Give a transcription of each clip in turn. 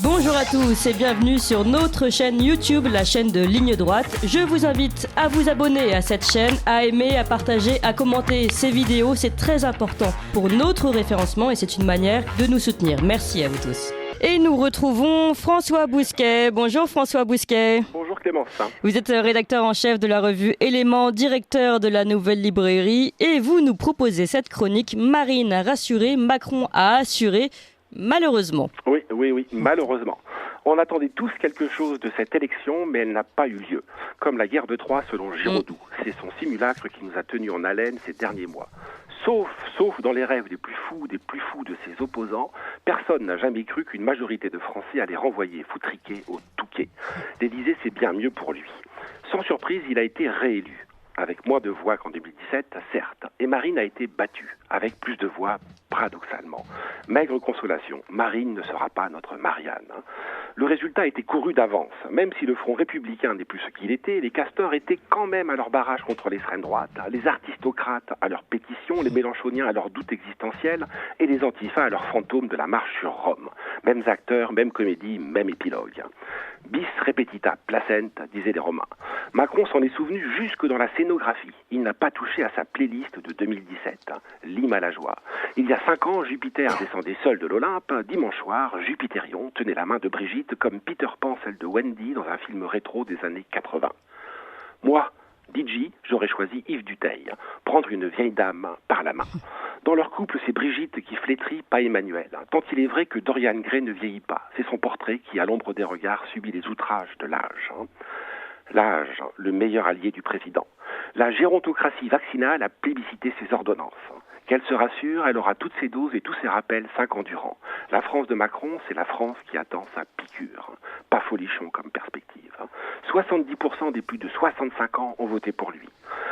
Bonjour à tous et bienvenue sur notre chaîne YouTube, la chaîne de Ligne Droite. Je vous invite à vous abonner à cette chaîne, à aimer, à partager, à commenter ces vidéos. C'est très important pour notre référencement et c'est une manière de nous soutenir. Merci à vous tous. Et nous retrouvons François Bousquet. Bonjour François Bousquet. Bonjour Clémence. Vous êtes rédacteur en chef de la revue Éléments, directeur de la Nouvelle Librairie et vous nous proposez cette chronique Marine a rassuré, Macron a assuré, malheureusement. Oui, malheureusement. On attendait tous quelque chose de cette élection, mais elle n'a pas eu lieu. Comme la guerre de Troie selon Giraudoux. C'est son simulacre qui nous a tenus en haleine ces derniers mois. Sauf dans les rêves des plus fous de ses opposants, personne n'a jamais cru qu'une majorité de Français allait renvoyer foutriquer au Touquet. L'Élysée, c'est bien mieux pour lui. Sans surprise, il a été réélu. Avec moins de voix qu'en 2017, certes. Et Marine a été battue, avec plus de voix, paradoxalement. Maigre consolation, Marine ne sera pas notre Marianne. Le résultat a été couru d'avance. Même si le Front républicain n'est plus ce qu'il était, les castors étaient quand même à leur barrage contre l'extrême droite, les aristocrates à leur pétition, les mélenchoniens à leur doute existentiel, et les antifas à leur fantôme de la marche sur Rome. Mêmes acteurs, même comédie, même épilogue. Bis repetita placenta, disaient les Romains. Macron s'en est souvenu jusque dans la scénographie. Il n'a pas touché à sa playlist de 2017. Lime à la joie. Il y a 5 ans, Jupiter descendait seul de l'Olympe. Dimanche soir, Jupitérion tenait la main de Brigitte comme Peter Pan celle de Wendy dans un film rétro des années 80. Moi, DJ, j'aurais choisi Yves Duteil, prendre une vieille dame par la main. Dans leur couple, c'est Brigitte qui flétrit, pas Emmanuel. Tant il est vrai que Dorian Gray ne vieillit pas. C'est son portrait qui, à l'ombre des regards, subit les outrages de l'âge. L'âge, le meilleur allié du président. La gérontocratie vaccinale a plébiscité ses ordonnances. Qu'elle se rassure, elle aura toutes ses doses et tous ses rappels 5 ans durant. La France de Macron, c'est la France qui attend sa piqûre. Pas folichon comme perspective. 70% des plus de 65 ans ont voté pour lui.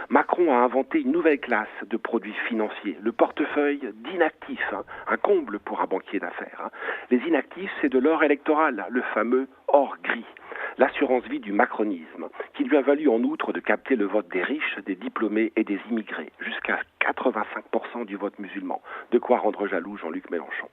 Macron a inventé une nouvelle classe de produits financiers, le portefeuille d'inactifs, un comble pour un banquier d'affaires. Les inactifs, c'est de l'or électoral, le fameux or gris. L'assurance vie du macronisme, qui lui a valu en outre de capter le vote des riches, des diplômés et des immigrés, jusqu'à 85% du vote musulman, de quoi rendre jaloux Jean-Luc Mélenchon.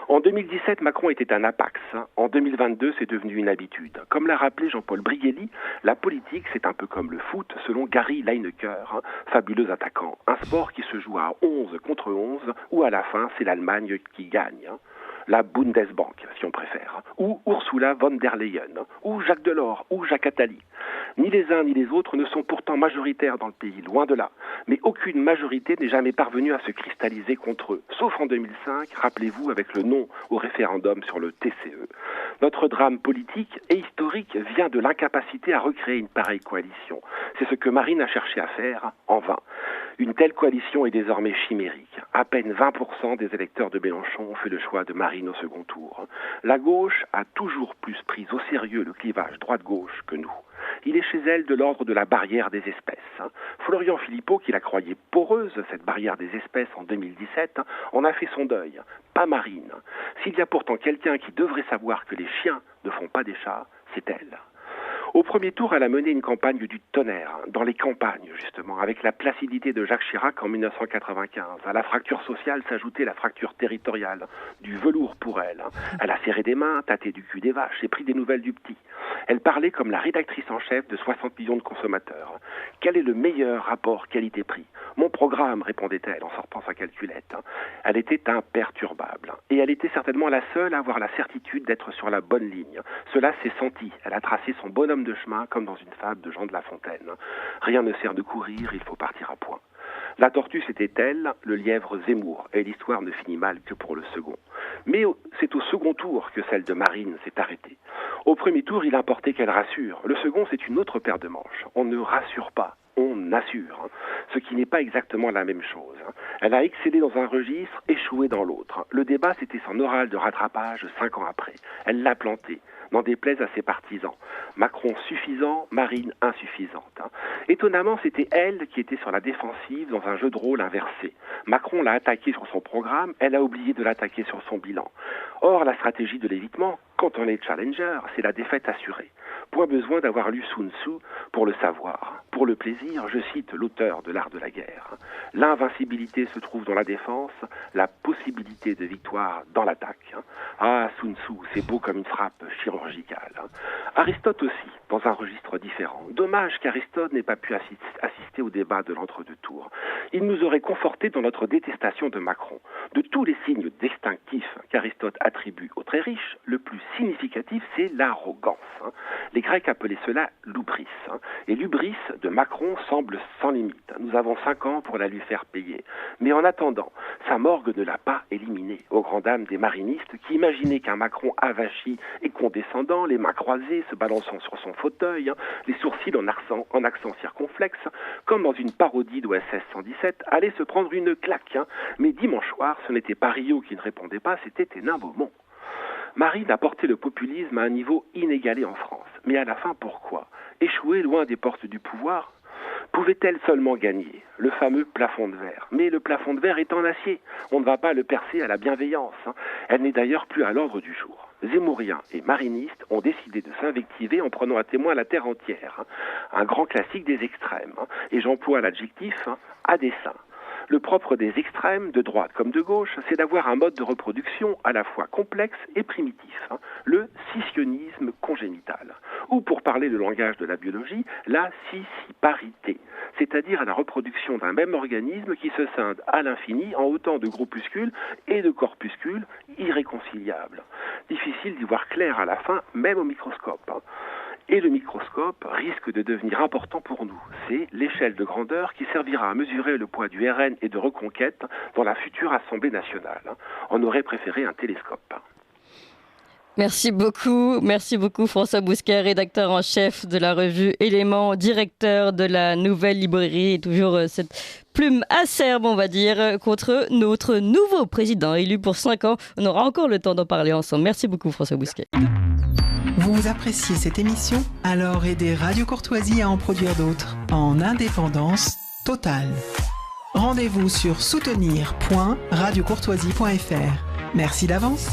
En 2017, Macron était un apax. En 2022, c'est devenu une habitude. Comme l'a rappelé Jean-Paul Brigelli, la politique, c'est un peu comme le foot, selon Gary Lineker, fabuleux attaquant. Un sport qui se joue à 11 contre 11, où à la fin, c'est l'Allemagne qui gagne. La Bundesbank, si on préfère, ou Ursula von der Leyen, ou Jacques Delors, ou Jacques Attali. Ni les uns ni les autres ne sont pourtant majoritaires dans le pays, loin de là. Mais aucune majorité n'est jamais parvenue à se cristalliser contre eux, sauf en 2005, rappelez-vous, avec le non au référendum sur le TCE. Notre drame politique et historique vient de l'incapacité à recréer une pareille coalition. C'est ce que Marine a cherché à faire, en vain. Une telle coalition est désormais chimérique. À peine 20% des électeurs de Mélenchon ont fait le choix de Marine au second tour. La gauche a toujours plus pris au sérieux le clivage droite-gauche que nous. Il est chez elle de l'ordre de la barrière des espèces. Florian Philippot, qui la croyait poreuse, cette barrière des espèces en 2017, en a fait son deuil. Pas Marine. S'il y a pourtant quelqu'un qui devrait savoir que les chiens ne font pas des chats, c'est elle. Au premier tour, elle a mené une campagne du tonnerre, dans les campagnes justement, avec la placidité de Jacques Chirac en 1995. À la fracture sociale s'ajoutait la fracture territoriale, du velours pour elle. Elle a serré des mains, tâté du cul des vaches et pris des nouvelles du petit. Elle parlait comme la rédactrice en chef de 60 millions de consommateurs. Quel est le meilleur rapport qualité-prix ? Mon programme, répondait-elle en sortant sa calculette. Elle était imperturbable. Et elle était certainement la seule à avoir la certitude d'être sur la bonne ligne. Cela s'est senti. Elle a tracé son bonhomme de chemin comme dans une fable de Jean de La Fontaine. Rien ne sert de courir, il faut partir à point. La tortue, c'était elle, le lièvre Zemmour, et l'histoire ne finit mal que pour le second. Mais c'est au second tour que celle de Marine s'est arrêtée. Au premier tour, il importait qu'elle rassure. Le second, c'est une autre paire de manches. On ne rassure pas, on assure. Ce qui n'est pas exactement la même chose. Elle a excellé dans un registre, échoué dans l'autre. Le débat, c'était son oral de rattrapage 5 ans après. Elle l'a planté. N'en déplaise à ses partisans. Macron suffisant, Marine insuffisante. Étonnamment, c'était elle qui était sur la défensive dans un jeu de rôle inversé. Macron l'a attaqué sur son programme, elle a oublié de l'attaquer sur son bilan. Or, la stratégie de l'évitement, quand on est challenger, c'est la défaite assurée. Point besoin d'avoir lu Sun Tzu pour le savoir. Pour le plaisir, je cite l'auteur de l'art de la guerre. L'invincibilité se trouve dans la défense, la possibilité de victoire dans l'attaque. Ah, Sun Tzu, c'est beau comme une frappe chirurgicale. Aristote aussi, dans un registre différent. Dommage qu'Aristote n'ait pas pu assister au débat de l'entre-deux-tours. Il nous aurait conforté dans notre détestation de Macron. De tous les signes distinctifs qu'Aristote attribue aux très riches, le plus significatif, c'est l'arrogance. Les Grecs appelaient cela l'ubris. Et l'ubris de Macron semble sans limite. Nous avons 5 ans pour la lui faire payer. Mais en attendant, sa morgue ne l'a pas éliminé, aux grandes dames des marinistes qui imaginaient qu'un Macron avachi et condescendant, les mains croisées, se balançant sur son fauteuil, les sourcils en accent circonflexe, comme dans une parodie d'OSS 117, allait se prendre une claque. Mais dimanche soir, ce n'était pas Rio qui ne répondait pas, c'était Hénin Beaumont. Marine a porté le populisme à un niveau inégalé en France. Mais à la fin, pourquoi ? Échouer loin des portes du pouvoir ? Pouvait-elle seulement gagner le fameux plafond de verre ? Mais le plafond de verre est en acier. On ne va pas le percer à la bienveillance. Elle n'est d'ailleurs plus à l'ordre du jour. Zemmouriens et marinistes ont décidé de s'invectiver en prenant à témoin la terre entière. Un grand classique des extrêmes. Et j'emploie l'adjectif à dessein. Le propre des extrêmes, de droite comme de gauche, c'est d'avoir un mode de reproduction à la fois complexe et primitif, le scissionnisme congénital. Ou pour parler le langage de la biologie, la scissiparité, c'est-à-dire la reproduction d'un même organisme qui se scinde à l'infini en autant de groupuscules et de corpuscules irréconciliables. Difficile d'y voir clair à la fin, même au microscope. Et le microscope risque de devenir important pour nous. C'est l'échelle de grandeur qui servira à mesurer le poids du RN et de Reconquête dans la future Assemblée nationale. On aurait préféré un télescope. Merci beaucoup François Bousquet, rédacteur en chef de la revue Éléments, directeur de la Nouvelle Librairie et toujours cette plume acerbe, on va dire, contre notre nouveau président élu pour 5 ans. On aura encore le temps d'en parler ensemble. Merci beaucoup François Bousquet. Vous appréciez cette émission ? Alors aidez Radio Courtoisie à en produire d'autres en indépendance totale. Rendez-vous sur soutenir.radiocourtoisie.fr. Merci d'avance.